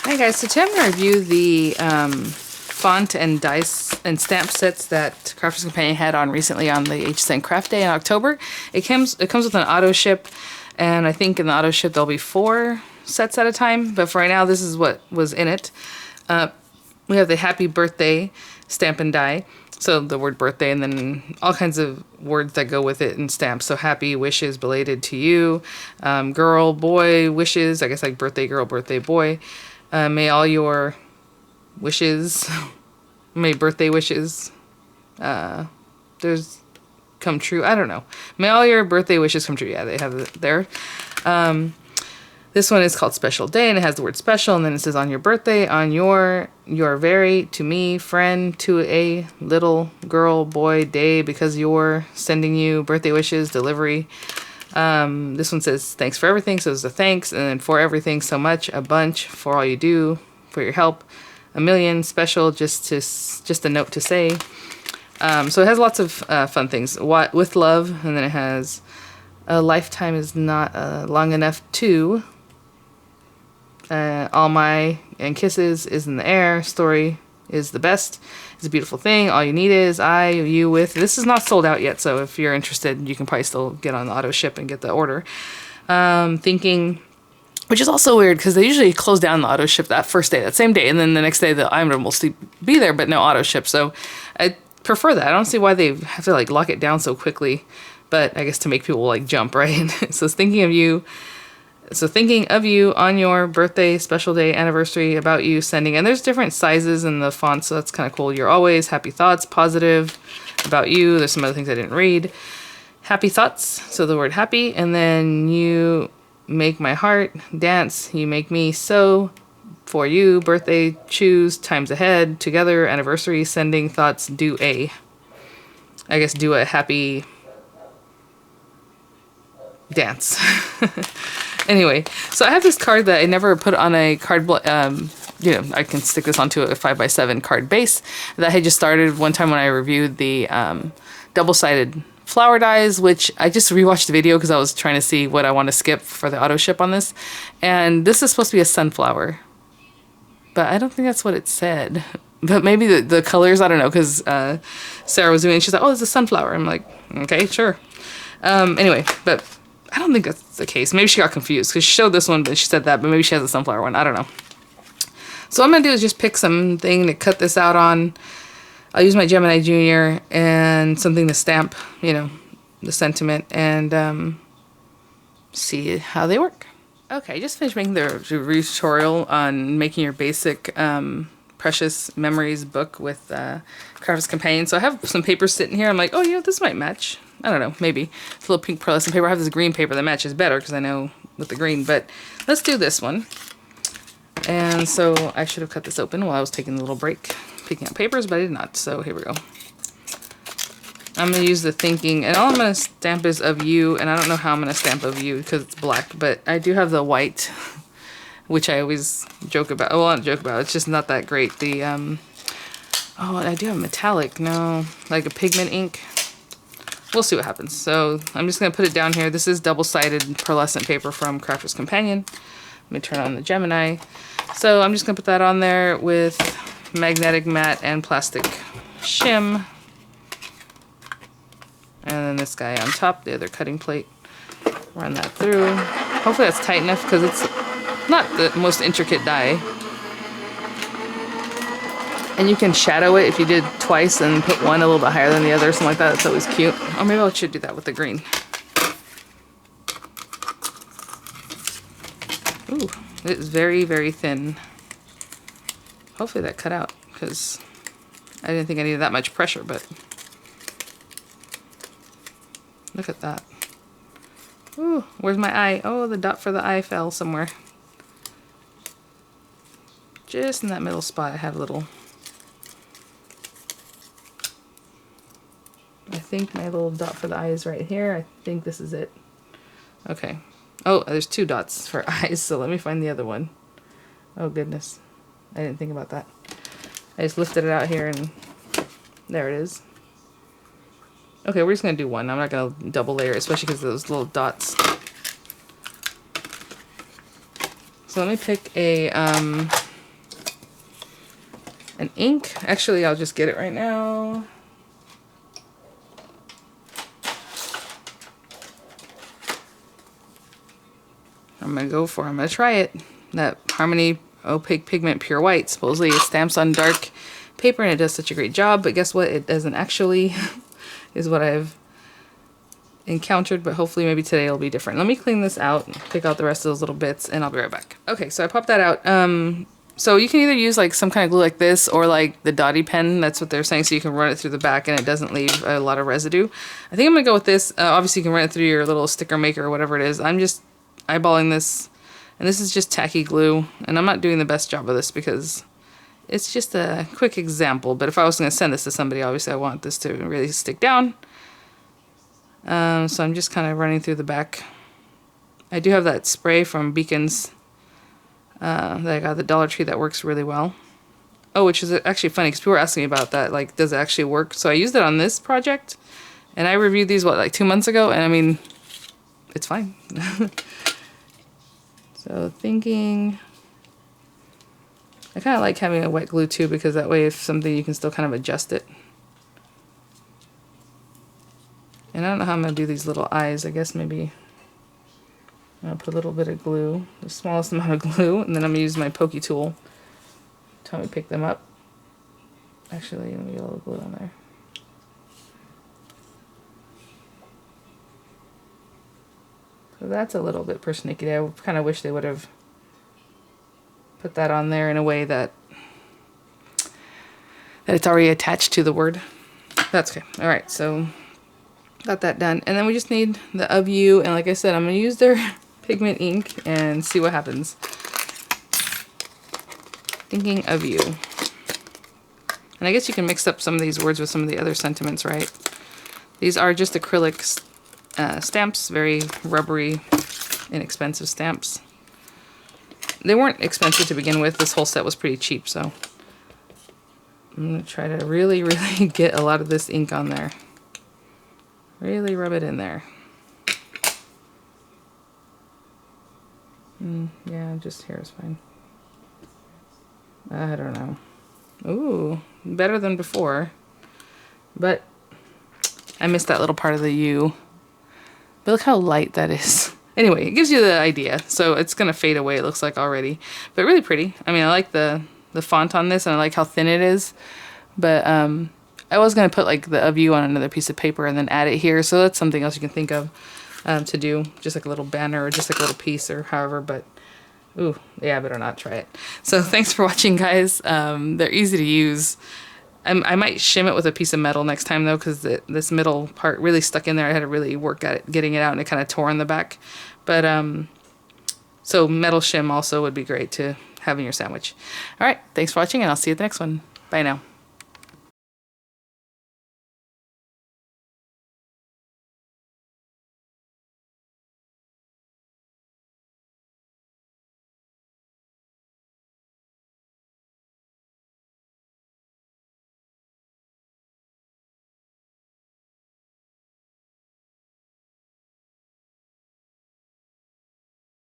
Hi guys, so today I'm going to review the font and dice and stamp sets that Crafters Companion had on recently on the HSN Craft Day in October. It comes with an auto ship, and I think in the auto ship there'll be 4 sets at a time, but for right now this is what was in it. We have the Happy Birthday stamp and die, so the word birthday and then all kinds of words that go with it in stamps. So happy wishes belated to you, girl, boy wishes, I guess like birthday girl, birthday boy. May all your wishes, may birthday wishes, there's come true. I don't know. May all your birthday wishes come true. Yeah, they have it there. This one is called Special Day, and it has the word special, and then it says on your birthday, on your very, to me, friend, to a little girl, boy, day, because you're sending you birthday wishes, delivery. This one says thanks for everything, so it's a thanks, and then for everything, so much, a bunch, for all you do, for your help, a million, special, just a note to say. So it has lots of fun things. With love, and then it has a lifetime is not long enough to. All my and kisses is in the air. Story is the best. It's a beautiful thing. All you need is you with. This is not sold out yet, so if you're interested, you can probably still get on the auto ship and get the order. Thinking, which is also weird because they usually close down the auto ship that first day, that same day, and then the next day the item will still be there, but no auto ship. So I prefer that. I don't see why they have to like lock it down so quickly, but I guess to make people like jump, right? So it's thinking of you. So thinking of you on your birthday, special day, anniversary, about you, sending. And there's different sizes in the font, so that's kind of cool. You're always, happy thoughts, positive, about you. There's some other things I didn't read. Happy thoughts, so the word happy. And then you make my heart dance. You make me so for you. Birthday, choose, times ahead, together, anniversary, sending, thoughts, do a. I guess do a happy dance. Anyway, so I have this card that I never put on a card, I can stick this onto a 5x7 card base that I had just started one time when I reviewed the double-sided flower dies, which I just rewatched the video because I was trying to see what I want to skip for the auto ship on this. And this is supposed to be a sunflower, but I don't think that's what it said. But maybe the colors, I don't know, because Sarah was doing it, she's like, oh, it's a sunflower. I'm like, okay, sure. Anyway, but I don't think that's the case. Maybe she got confused because she showed this one, but she said that, but maybe she has a sunflower one. I don't know. So what I'm going to do is just pick something to cut this out on. I'll use my Gemini Junior and something to stamp, the sentiment, and see how they work. Okay, I just finished making the review tutorial on making your basic Precious Memories book with Crafters Companion. So I have some papers sitting here. I'm like, oh, this might match. I don't know, maybe. It's a little pink pearlescent paper. I have this green paper that matches better because I know with the green, but let's do this one. And so I should have cut this open while I was taking a little break, picking up papers, but I did not. So here we go. I'm going to use the thinking, and all I'm going to stamp is of you, and I don't know how I'm going to stamp of you because it's black, but I do have the white, which I always joke about. Well, not joke about, it's just not that great. The, oh, I do have metallic, no, like a pigment ink. We'll see what happens. So I'm just going to put it down here. This is double-sided pearlescent paper from Crafters Companion. Let me turn on the Gemini. So I'm just going to put that on there with magnetic matte and plastic shim. And then this guy on top, the other cutting plate. Run that through. Hopefully that's tight enough because it's not the most intricate die. And you can shadow it if you did twice and put one a little bit higher than the other, something like that. That's always cute. Or maybe I should do that with the green. Ooh, it's very, very thin. Hopefully that cut out because I didn't think I needed that much pressure, but look at that. Ooh, where's my eye? Oh, the dot for the eye fell somewhere. Just in that middle spot I have a little. I think my little dot for the eye is right here. I think this is it. Okay. Oh, there's 2 dots for eyes, so let me find the other one. Oh, goodness. I didn't think about that. I just lifted it out here, and there it is. Okay, we're just going to do one. I'm not going to double layer, especially because of those little dots. So let me pick a an ink. Actually, I'll just get it right now. I'm gonna try it. That Harmony Opaque Pigment Pure White. Supposedly it stamps on dark paper and it does such a great job, but guess what? It doesn't actually, is what I've encountered, but hopefully maybe today it'll be different. Let me clean this out, pick out the rest of those little bits, and I'll be right back. Okay, so I popped that out. So you can either use like some kind of glue like this or like the Dotty pen. That's what they're saying, so you can run it through the back and it doesn't leave a lot of residue. I think I'm gonna go with this. Obviously you can run it through your little sticker maker or whatever it is. I'm just eyeballing this, and this is just tacky glue, and I'm not doing the best job of this because it's just a quick example, but if I was going to send this to somebody, obviously I want this to really stick down. So I'm just kind of running through the back. I do have that spray from Beacon's that I got at the Dollar Tree that works really well. Oh, which is actually funny because people were asking me about that, like, does it actually work? So I used it on this project, and I reviewed these, what, like 2 months ago, and I mean, it's fine. So thinking, I kind of like having a wet glue too, because that way if something you can still kind of adjust it. And I don't know how I'm going to do these little eyes. I guess maybe I'll put a little bit of glue, the smallest amount of glue, and then I'm going to use my pokey tool to help me pick them up. Actually, let me get a little glue on there. So that's a little bit persnickety. I kind of wish they would have put that on there in a way that it's already attached to the word. That's okay. All right, so got that done. And then we just need the Of You, and like I said, I'm going to use their pigment ink and see what happens. Thinking of you. And I guess you can mix up some of these words with some of the other sentiments, right? These are just acrylic stamps, very rubbery, inexpensive stamps. They weren't expensive to begin with. This whole set was pretty cheap, so I'm going to try to really, really get a lot of this ink on there. Really rub it in there. Yeah, just here is fine. I don't know. Ooh, better than before. But I missed that little part of the U. But look how light that is. Anyway, it gives you the idea. So it's going to fade away, it looks like already. But really pretty. I mean, I like the font on this, and I like how thin it is. But I was going to put like the Of You on another piece of paper and then add it here. So that's something else you can think of to do. Just like a little banner or just like a little piece or however. But ooh, yeah, I better not try it. So thanks for watching, guys. They're easy to use. I might shim it with a piece of metal next time, though, because this middle part really stuck in there. I had to really work at it, getting it out, and it kind of tore in the back. But so metal shim also would be great to have in your sandwich. All right, thanks for watching, and I'll see you at the next one. Bye now.